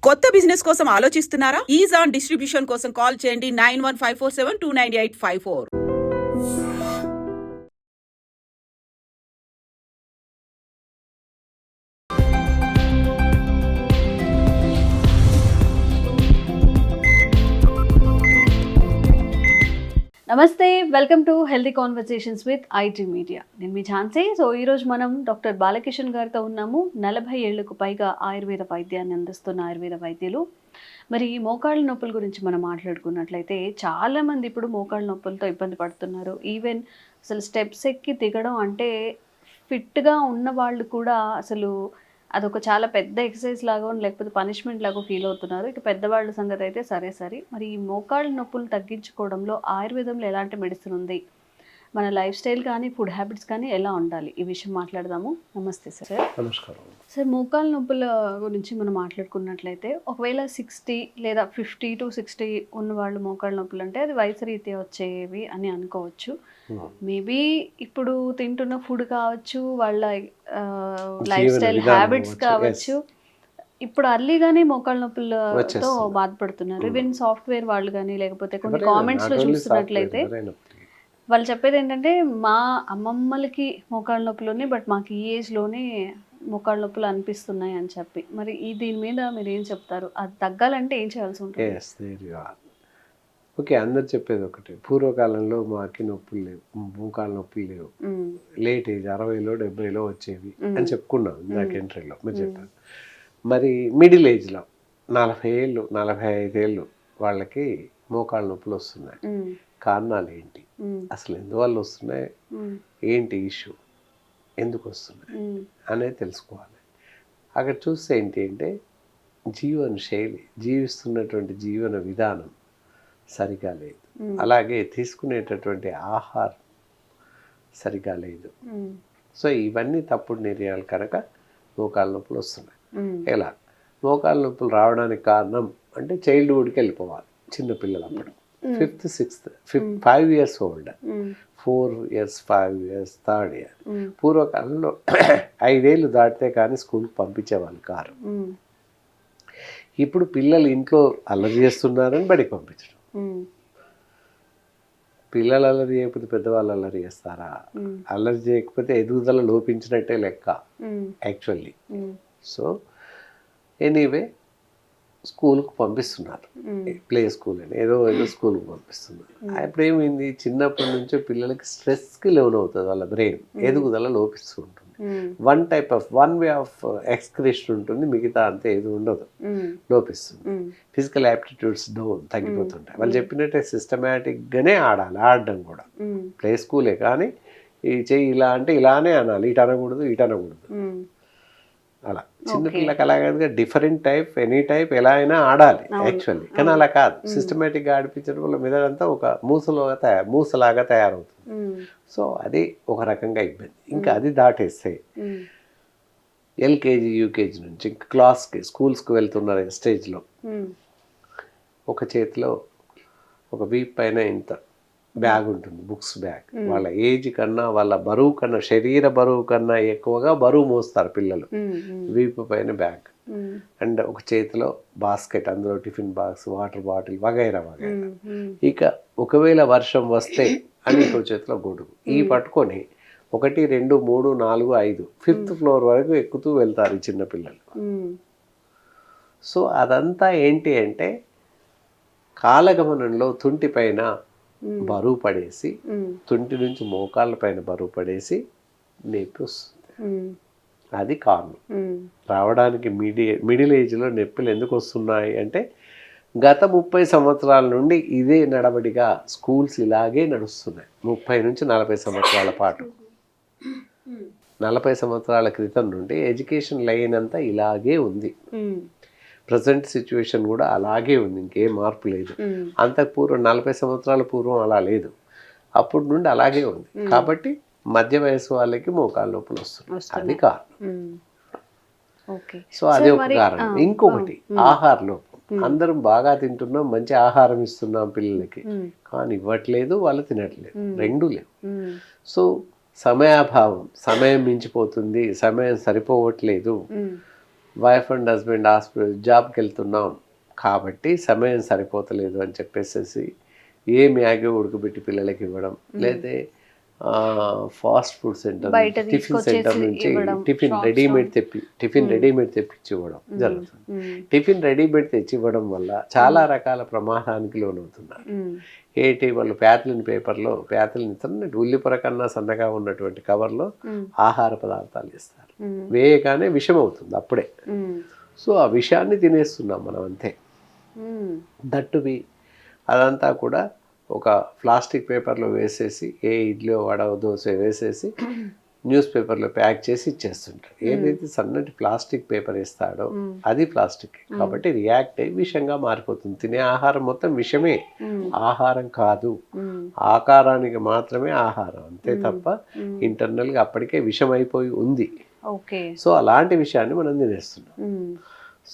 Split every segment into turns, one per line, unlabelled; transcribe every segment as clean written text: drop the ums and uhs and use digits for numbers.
కొత్త బిజినెస్ కోసం ఆలోచిస్తున్నారా? ఈజ్ ఆన్ డిస్ట్రిబ్యూషన్ కోసం కాల్ చేయండి 9154729854.
నమస్తే, welcome to healthy conversations with IT media. నేను మీ ఝాన్సీ. సో ఈరోజు మనం డాక్టర్ బాలకిషన్ గారితో ఉన్నాము. 40 ఏళ్లకు పైగా ఆయుర్వేద వైద్యాన్ని అందిస్తున్న ఆయుర్వేద వైద్యులు. మరి ఈ మోకాళ్ళ నొప్పుల గురించి మనం మాట్లాడుకున్నట్లయితే చాలామంది ఇప్పుడు మోకాళ్ళ నొప్పులతో ఇబ్బంది పడుతున్నారు. ఈవెన్ అసలు స్టెప్స్ ఎక్కి దిగడం అంటే ఫిట్గా ఉన్న వాళ్ళు కూడా అసలు అదొక చాలా పెద్ద ఎక్సర్సైజ్ లాగా లేకపోతే పనిష్మెంట్ లాగా ఫీల్ అవుతున్నారు. ఇక పెద్దవాళ్ళ సంగతి అయితే సరే. మరి ఈ మోకాళ్ళ నొప్పులు తగ్గించుకోవడంలో ఆయుర్వేదంలో ఎలాంటి మెడిసిన్ ఉంది, మన లైఫ్ స్టైల్ కానీ ఫుడ్ హ్యాబిట్స్ కానీ ఎలా ఉండాలి, ఈ విషయం మాట్లాడదాము. నమస్తే సార్.
నమస్కారం
సార్, మోకాళ్ళ నొప్పుల గురించి మనం మాట్లాడుకున్నట్లయితే ఒకవేళ 60 లేదా 50 to 60 ఉన్న వాళ్ళు మోకాళ్ళ నొప్పులు అంటే అది వయసు రీత్యా వచ్చేవి అని అనుకోవచ్చు. మేబీ ఇప్పుడు తింటున్న ఫుడ్ కావచ్చు, వాళ్ళ లైఫ్ స్టైల్ హ్యాబిట్స్ కావచ్చు. ఇప్పుడు అర్లీగానే మోకాళ్ళ నొప్పులతో బాధపడుతున్నారు. ఈవెన్ సాఫ్ట్వేర్ వాళ్ళు కానీ లేకపోతే కొన్ని కామెంట్స్ లో చూస్తున్నట్లయితే వాళ్ళు చెప్పేది ఏంటంటే మా అమ్మమ్మలకి మోకాళ్ళ నొప్పులు ఉన్నాయి, బట్ మాకు ఈ ఏజ్లోనే మోకాళ్ళ నొప్పులు అనిపిస్తున్నాయి అని చెప్పి. మరి దీని మీద మీరు ఏం చెప్తారు? అది తగ్గాలంటే ఏం చేయాల్సి ఉంటుంది?
ఓకే, అందరు చెప్పేది ఒకటి, పూర్వకాలంలో మాకి నొప్పులు లేవు, మోకాళ్ళ నొప్పులు లేవు, లేట్ ఏజ్ 60లో 70లో వచ్చేవి అని చెప్పుకున్నాం ఇందాక ఎంట్రీలో మీరు చెప్పారు. మరి మిడిల్ ఏజ్లో 40 ఏళ్ళు 45 ఏళ్ళు వాళ్ళకి మోకాళ్ళ నొప్పులు వస్తున్నాయి. కారణాలు ఏంటి, అసలు ఎందువల్ల వస్తున్నాయి, ఏంటి ఇష్యూ, ఎందుకు వస్తున్నాయి అనేది తెలుసుకోవాలి. అక్కడ చూస్తే ఏంటి అంటే జీవన శైలి, జీవిస్తున్నటువంటి జీవన విధానం సరిగా లేదు, అలాగే తీసుకునేటటువంటి ఆహారం సరిగా లేదు. సో ఇవన్నీ తప్పుడు నిర్ణయాలు కనుక మోకాళ్ళ నొప్పులు వస్తున్నాయి. ఎలా మోకాళ్ళ నొప్పులు రావడానికి కారణం అంటే చైల్డ్హుడ్కి వెళ్ళిపోవాలి. చిన్నపిల్లలప్పుడు 5th 6th 5 years old, 4 years 5 years 3rd year. పూర్వకాలంలో 5 ఏళ్ళు దాటితే కానీ స్కూల్కి పంపించేవాళ్ళు కారు. ఇప్పుడు పిల్లలు ఇంట్లో అల్లరి చేస్తున్నారని బడికి పంపించడం. పిల్లలు అల్లరి చేయకపోతే పెద్దవాళ్ళు అల్లరి చేస్తారా? అల్లరి చేయకపోతే ఎదుగుదల లోపించినట్టే లెక్క యాక్చువల్లీ. సో ఎనీవే స్కూల్కి పంపిస్తున్నారు, ప్లే స్కూల్ అని ఏదో స్కూల్కి పంపిస్తున్నారు. అప్పుడు ఏమైంది, చిన్నప్పటి నుంచే పిల్లలకి స్ట్రెస్కి లోన్ అవుతుంది, వాళ్ళ బ్రెయిన్ ఎదుగుదల లోపిస్తూ ఉంటుంది. వన్ వే ఆఫ్ ఎక్స్క్రిషన్ ఉంటుంది, మిగతా అంతే ఏది ఉండదు, లోపిస్తుంది. ఫిజికల్ యాప్టిట్యూడ్స్ డౌన్ తగ్గిపోతుంటాయి. వాళ్ళు చెప్పినట్టే సిస్టమేటిక్గానే ఆడాలి, ఆడడం కూడా ప్లే స్కూలే, కానీ ఈ చెయ్యి ఇలా అంటే ఇలానే అనాలి, ఇటు అనకూడదు ఇటు అనకూడదు. అలా చిన్నపిల్లకి అలాగే డిఫరెంట్ టైప్, ఎనీ టైప్ ఎలా అయినా ఆడాలి యాక్చువల్లీ, కానీ అలా కాదు. సిస్టమేటిక్గా ఆడిపించడం వల్ల మెదడంతా ఒక మూసలాగా తయారవుతుంది. సో అది ఒక రకంగా ఇబ్బంది. ఇంకా అది దాటేస్తే ఎల్కేజీ యూకేజీ నుంచి ఇంకా క్లాస్కి స్కూల్స్కి వెళ్తున్న స్టేజ్లో ఒక చేతిలో ఒక వీప్ పైన ఇంత బ్యాగ్ ఉంటుంది, బుక్స్ బ్యాగ్. వాళ్ళ ఏజ్ కన్నా వాళ్ళ బరువు కన్నా, శరీర బరువు కన్నా ఎక్కువగా బరువు మోస్తారు పిల్లలు. వీపు పైన బ్యాగ్ అండ్ ఒక చేతిలో బాస్కెట్, అందులో టిఫిన్ బాక్స్, వాటర్ బాటిల్ వగైరా. ఇక ఒకవేళ వర్షం వస్తే అని ఇంకో చేతిలో గొడుగు. ఈ పట్టుకొని 1 2 3 4 5 5th floor వరకు ఎక్కుతూ వెళ్తారు ఈ చిన్నపిల్లలు. సో అదంతా ఏంటి అంటే కాలగమనంలో తుంటి పైన బరువు పడేసి, తుంటి నుంచి మోకాళ్ళ పైన బరువు పడేసి నొప్పి వస్తుంది. అది కారణం రావడానికి. మిడిల్ ఏజ్లో నొప్పులు ఎందుకు వస్తున్నాయి అంటే గత 30 సంవత్సరాల నుండి ఇదే నడవడిగా స్కూల్స్ ఇలాగే నడుస్తున్నాయి. 30 నుంచి 40 సంవత్సరాల పాటు, 40 సంవత్సరాల క్రితం నుండి ఎడ్యుకేషన్ లైన్ అంతా ఇలాగే ఉంది. ప్రజెంట్ సిచ్యువేషన్ కూడా అలాగే ఉంది, ఇంకేం మార్పు లేదు. అంతకు పూర్వం 40 సంవత్సరాల పూర్వం అలా లేదు, అప్పటి నుండి అలాగే ఉంది. కాబట్టి మధ్య వయసు వాళ్ళకి మోకాళ్ళ నొప్పులు వస్తున్నాయి, అది కారణం. సో అదే ఒక కారణం. ఇంకొకటి ఆహార లోపం. అందరం బాగా తింటున్నాం, మంచి ఆహారం ఇస్తున్నాం పిల్లలకి, కానీ ఇవ్వట్లేదు, వాళ్ళు తినట్లేదు, రెండూ లేవు. సో సమయాభావం, సమయం మించిపోతుంది, సమయం సరిపోవట్లేదు. వైఫ్ అండ్ హస్బెండ్ హాస్పిటల్ జాబ్కి వెళ్తున్నాం కాబట్టి సమయం సరిపోతలేదు అని చెప్పేసి ఏ మ్యాగీ ఉడకబెట్టి పిల్లలకి ఇవ్వడం, లేదా ఫాస్ట్ ఫుడ్ సెంటర్
బయట
టిఫిన్ సెంటర్
తీసుకొచ్చేసి
నుంచి
ఇవ్వడం,
టిఫిన్
shops
రెడీమేడ్ తెప్పించి ఇవ్వడం జరుగుతుంది. టిఫిన్ రెడీమేడ్ తెచ్చి ఇవ్వడం వల్ల చాలా రకాల ప్రమాదానికి లోనవుతున్నారు. ఏంటి, వాళ్ళు ప్యాథలిన్ పేపర్లో సన్నటి ఉల్లిపొర కన్నా సన్నగా ఉన్నటువంటి కవర్లో ఆహార పదార్థాలు ఇస్తారు. వేయగానే విషం అవుతుంది అప్పుడే. సో ఆ విషయాన్ని తినేస్తున్నాం మనం అంతే. దట్టువి అదంతా కూడా ఒక ప్లాస్టిక్ పేపర్లో వేసేసి, ఏ ఇడ్లీ వడ దోశ వేసేసి న్యూస్ పేపర్లో ప్యాక్ చేసి ఇచ్చేస్తుంటారు. ఏదైతే సన్నటి ప్లాస్టిక్ పేపర్ ఇస్తాడో అది ప్లాస్టిక్ కాబట్టి రియాక్ట్ అయ్యి విషంగా మారిపోతుంది. తినే ఆహారం మొత్తం విషమే, ఆహారం కాదు. ఆకారానికి మాత్రమే ఆహారం అంతే తప్ప ఇంటర్నల్గా అప్పటికే విషం అయిపోయి ఉంది. సో అలాంటి విషయాన్ని మనం తినేస్తున్నాం.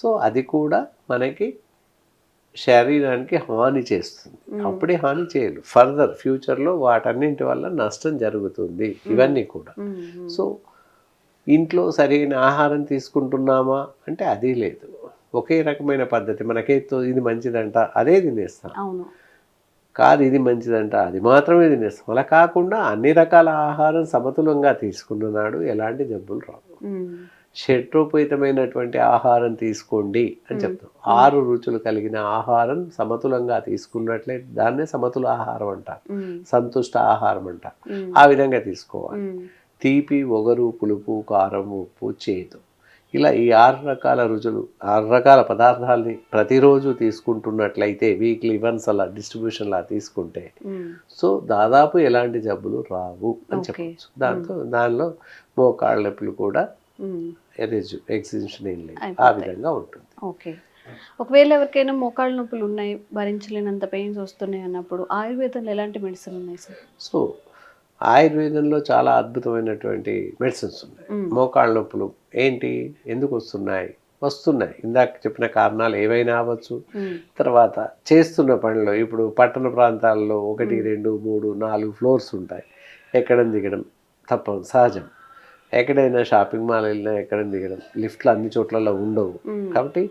సో అది కూడా మనకి శరీరానికి హాని చేస్తుంది. అప్పుడే హాని చేయదు, ఫర్దర్ ఫ్యూచర్లో వాటన్నింటి వల్ల నష్టం జరుగుతుంది. ఇవన్నీ కూడా. సో ఇంట్లో సరైన ఆహారం తీసుకుంటున్నామా అంటే అది లేదు. ఒకే రకమైన పద్ధతి మనకైతే ఇది మంచిదంట అదే తినేస్తాం, కాదు ఇది మంచిదంట అది మాత్రమే తినేస్తాం. అలా కాకుండా అన్ని రకాల ఆహారం సమతులంగా తీసుకున్నాడు ఎలాంటి జబ్బులు రావు. షడ్రూపేతమైనటువంటి ఆహారం తీసుకోండి అని చెప్తాం. 6 రుచులు కలిగిన ఆహారం సమతులంగా తీసుకున్నట్లే దాన్నే సమతుల ఆహారం అంటారు, సంతుష్ట ఆహారం అంటారు. ఆ విధంగా తీసుకోవాలి. తీపి, ఒగరు, పులుపు, కారం, ఉప్పు, చేదు, ఇలా ఈ 6 రకాల రుచులు 6 రకాల పదార్థాలని ప్రతిరోజు తీసుకుంటున్నట్లయితే వీక్లీ వన్స్ అలా డిస్ట్రిబ్యూషన్ లా తీసుకుంటే సో దాదాపు ఎలాంటి జబ్బులు రావు అని చెప్పచ్చు. దానిలో మోకాళ్ళ నొప్పులు కూడా ఎగ్జిబిషన్ ఏం లేదు, ఆ విధంగా ఉంటుంది.
ఒకవేళ ఎవరికైనా మోకాళ్ళ నొప్పులు ఉన్నాయి, భరించలేనంత పెయిన్స్ వస్తున్నాయి అన్నప్పుడు ఆయుర్వేదంలో ఎలాంటి మెడిసిన్ ఉన్నాయి సార్?
సో ఆయుర్వేదంలో చాలా అద్భుతమైనటువంటి మెడిసిన్స్ ఉన్నాయి. మోకాళ్ళ నొప్పులు ఏంటి, ఎందుకు వస్తున్నాయి? ఇందాక చెప్పిన కారణాలు ఏవైనా అవ్వచ్చు. తర్వాత చేస్తున్న పనిలో ఇప్పుడు పట్టణ ప్రాంతాల్లో 1, 2, 3, 4 ఫ్లోర్స్ ఉంటాయి. ఎక్కడం దిగడం తప్పదు, సహజం. ఎక్కడైనా షాపింగ్ మాల్ వెళ్ళినా ఎక్కడం దిగడం, లిఫ్ట్లు అన్ని చోట్లలో ఉండవు కాబట్టి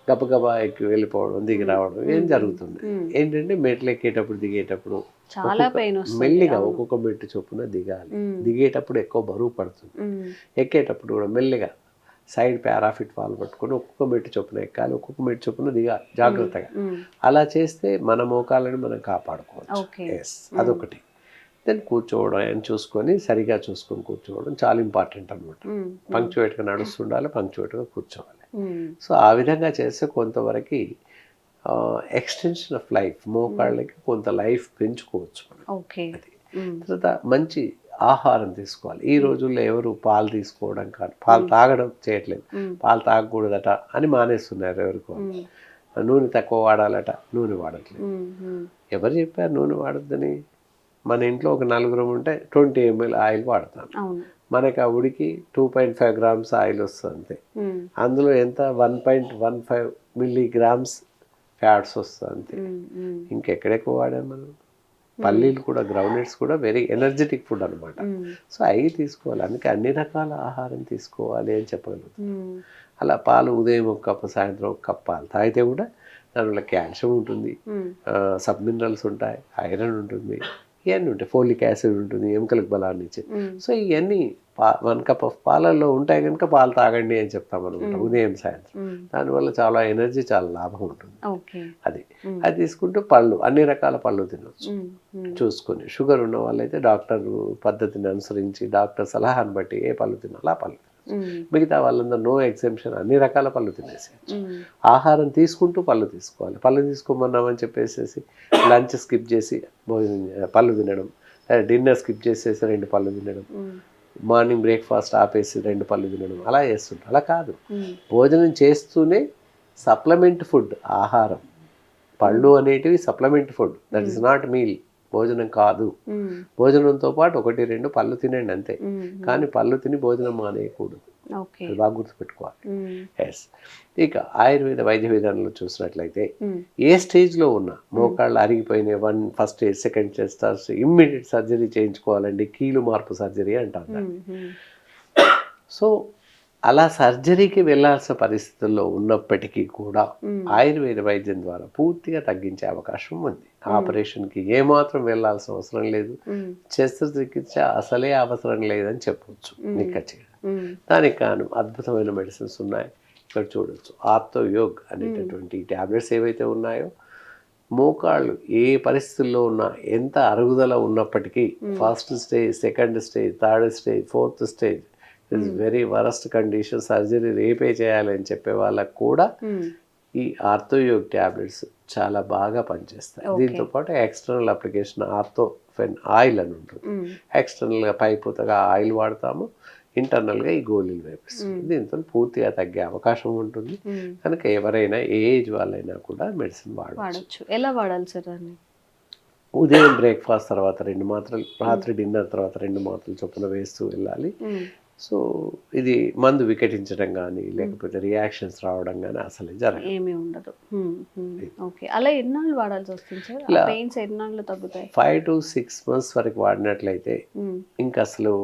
గబగబా ఎక్కి వెళ్ళిపోవడం, దిగి రావడం ఏం జరుగుతుంది. ఏంటంటే మెట్లు ఎక్కేటప్పుడు దిగేటప్పుడు మెల్లిగా ఒక్కొక్క మెట్టు చొప్పున దిగాలి. దిగేటప్పుడు ఎక్కువ బరువు పడుతుంది. ఎక్కేటప్పుడు కూడా మెల్లిగా సైడ్ పారాఫిట్ వాల్ పట్టుకొని ఒక్కొక్క మెట్టు చొప్పున ఎక్కాలి, ఒక్కొక్క మెట్టు చొప్పున దిగాలి జాగ్రత్తగా. అలా చేస్తే మన మోకాళ్ళని మనం కాపాడుకోవచ్చు. ఎస్, అదొకటి. దెన్ కూర్చోవడం ఆయన చూసుకొని సరిగా చూసుకొని కూర్చోవడం చాలా ఇంపార్టెంట్ అనమాట. పంక్చువేట్గా నడుస్తుండాలి, పంక్చువేట్గా కూర్చోవాలి. సో ఆ విధంగా చేస్తే కొంతవరకు ఎక్స్టెన్షన్ ఆఫ్ లైఫ్, మోకాళ్ళకి కొంత లైఫ్ పెంచుకోవచ్చు మనం. అది తర్వాత మంచి ఆహారం తీసుకోవాలి. ఈ రోజుల్లో ఎవరు పాలు తీసుకోవడం కాదు, పాలు తాగడం చేయట్లేదు. పాలు తాగకూడదట అని మానేస్తున్నారు ఎవరికో. నూనె తక్కువ వాడాలట, నూనె వాడట్లేదు. ఎవరు చెప్పారు నూనె వాడద్దని? మన ఇంట్లో ఒక 4 ఉంటే 20 ml ఆయిల్ వాడతాం. మనకి ఆ ఉడికి 2.5 grams ఆయిల్ వస్తుంది అంతే. అందులో ఎంత 1.15 milligrams ఫ్యాట్స్ వస్తుంది అంతే. ఇంకెక్కడెక్కువ వాడాం మనం. పల్లీలు కూడా, గ్రౌండ్నట్స్ కూడా వెరీ ఎనర్జెటిక్ ఫుడ్ అనమాట. సో అవి తీసుకోవాలి. అందుకే అన్ని రకాల ఆహారం తీసుకోవాలి అని చెప్పగలుగుతాం. అలా పాలు ఉదయం 1 కప్పు, సాయంత్రం 1 కప్పు పాలు తాగితే కూడా దానివల్ల కాల్షియం ఉంటుంది, సబ్ మినరల్స్ ఉంటాయి, ఐరన్ ఉంటుంది, ఇవన్నీ ఉంటాయి, ఫోలిక్ యాసిడ్ ఉంటుంది, ఎముకలకు బలాన్ని ఇచ్చే. సో ఇవన్నీ 1 కప్ ఆఫ్ పాలల్లో ఉంటాయి కనుక పాలు తాగండి అని చెప్తాం అనమాట ఉదయం సాయంత్రం. దానివల్ల చాలా ఎనర్జీ, చాలా లాభం ఉంటుంది. అది తీసుకుంటూ పళ్ళు, అన్ని రకాల పళ్ళు తినవచ్చు చూసుకొని. షుగర్ ఉన్న వాళ్ళైతే డాక్టర్ పద్ధతిని అనుసరించి డాక్టర్ సలహాను బట్టి ఏ పళ్ళు తినాలో ఆ పళ్ళు. మిగతా వాళ్ళందరూ నో ఎగ్జెంప్షన్, అన్ని రకాల పళ్ళు తినేసేయచ్చు. ఆహారం తీసుకుంటూ పళ్ళు తీసుకోవాలి. పళ్ళు తీసుకోమన్నామని చెప్పేసి లంచ్ స్కిప్ చేసి పళ్ళు తినడం, డిన్నర్ స్కిప్ చేసేసి 2 పళ్ళు తినడం, మార్నింగ్ బ్రేక్ఫాస్ట్ ఆపేసి 2 పళ్ళు తినడం, అలా చేస్తుంటారు. అలా కాదు, భోజనం చేస్తూనే సప్లిమెంట్ ఫుడ్ ఆహారం. పళ్ళు అనేటివి supplement food, that is not meal, భోజనం కాదు. భోజనంతో పాటు 1, 2 పళ్ళు తినండి అంతే, కానీ పళ్ళు తిని భోజనం మానేయకూడదు. అది బాగా గుర్తుపెట్టుకోవాలి. ఎస్. ఇక ఆయుర్వేద వైద్య విధానంలో చూసినట్లయితే ఏ స్టేజ్లో ఉన్నా మోకాళ్ళు అరిగిపోయిన first stage, second stage, third stage immediate surgery చేయించుకోవాలండి. కీలు మార్పు సర్జరీ అంటారు. సో అలా సర్జరీకి వెళ్ళాల్సిన పరిస్థితుల్లో ఉన్నప్పటికీ కూడా ఆయుర్వేద వైద్యం ద్వారా పూర్తిగా తగ్గించే అవకాశం ఉంది. ఆపరేషన్కి ఏమాత్రం వెళ్ళాల్సిన అవసరం లేదు, శస్త్రచికిత్స అసలే అవసరం లేదని చెప్పవచ్చు నిక్కచ్చిగా. దానికి కాను అద్భుతమైన మెడిసిన్స్ ఉన్నాయి. ఇక్కడ చూడొచ్చు ఆర్థో యోగ్ అనేటటువంటి ట్యాబ్లెట్స్ ఏవైతే ఉన్నాయో, మోకాళ్ళు ఏ పరిస్థితుల్లో ఉన్నా, ఎంత అరుగుదల ఉన్నప్పటికీ, first stage, second stage, third stage, fourth stage, it's very worst condition, surgery రేపే చేయాలని చెప్పే వాళ్ళకు కూడా ఈ ఆర్థోయోగ్ ట్యాబ్లెట్స్ చాలా బాగా పనిచేస్తాయి. దీంతో పాటు ఎక్స్టర్నల్ అప్లికేషన్ ఆర్థోఫెన్ ఆయిల్ అని ఉంటుంది. ఎక్స్టర్నల్గా పైపోతగా ఆయిల్ వాడతాము, ఇంటర్నల్గా ఈ గోళీలు వేపిస్తాం. దీంతో పూర్తిగా తగ్గే అవకాశం ఉంటుంది. కనుక ఎవరైనా ఏ ఏజ్ వాళ్ళైనా కూడా మెడిసిన్ వాడవచ్చు.
ఎలా వాడాలి సార్ దాన్ని?
ఉదయం బ్రేక్ఫాస్ట్ తర్వాత 2 మాత్రలు, రాత్రి డిన్నర్ తర్వాత 2 మాత్రలు చొప్పున వేస్తూ వెళ్ళాలి. సో ఇది మందు వికటించడం కానీ లేకపోతే రియాక్షన్స్ రావడం కానీ అసలు జరగదు,
ఏమీ ఉండదు. ఓకే, అలా ఎన్నాళ్ళు వాడాల్సి వస్తుంది సార్? పెయిన్స్ ఎన్నాళ్ళు తగ్గుతాయి?
5 to 6 months వరకు వాడినట్లయితే ఇంకా అసలు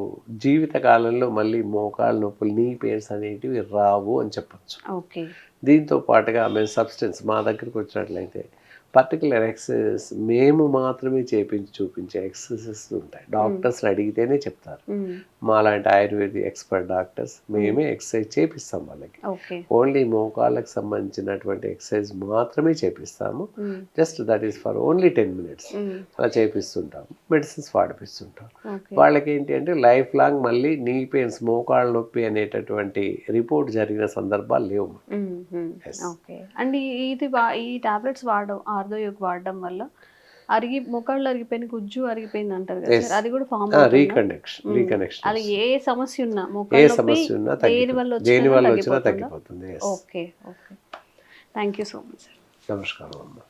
జీవిత కాలంలో మళ్ళీ మోకాళ్ళ నొప్పులు, నీ పెయిన్స్ అనేటివి రావు అని చెప్పచ్చు.
ఓకే,
దీంతో పాటుగా మేము సబ్స్టెన్స్ మా దగ్గరికి వచ్చినట్లయితే పర్టికులర్ ఎక్సర్సైజెస్ మేము మాత్రమే చేపించి చూపించే ఎక్సర్సైజెస్ ఉంటాయి. డాక్టర్స్ని అడిగితేనే చెప్తారు. మా లాంటి ఆయుర్వేద ఎక్స్పర్ట్ డాక్టర్స్ మేమే ఎక్సర్సైజ్ చేపిస్తాం వాళ్ళకి. ఓన్లీ మోకాళ్ళకి సంబంధించినటువంటి ఎక్సర్సైజ్ మాత్రమే చేపిస్తాము. Just that is for only 10 minutes అలా చేపిస్తుంటాము. మెడిసిన్స్ వాడిపిస్తుంటాం. వాళ్ళకి ఏంటి అంటే లైఫ్ లాంగ్ మళ్ళీ నీ పెయిన్స్, మోకాళ్ళ నొప్పి అనేటటువంటి రిపోర్ట్ జరిగిన సందర్భాలు లేవు.
అండ్ ఈ టాబ్లెట్స్ వాడడం, ఆర్థోయోగ్ వాడడం వల్ల మోకాళ్ళు అరిగిపోయిన, గుజ్జు అరిగిపోయింది అంటారు కదా సార్, అది కూడా ఫామ్
రీకనెక్షన్.
అది ఏ సమస్య ఉన్నా,
దేని వల్ల వచ్చినా తగ్గిపోతుంది.
Okay, thank you so much sir.
నమస్కారం అమ్మా.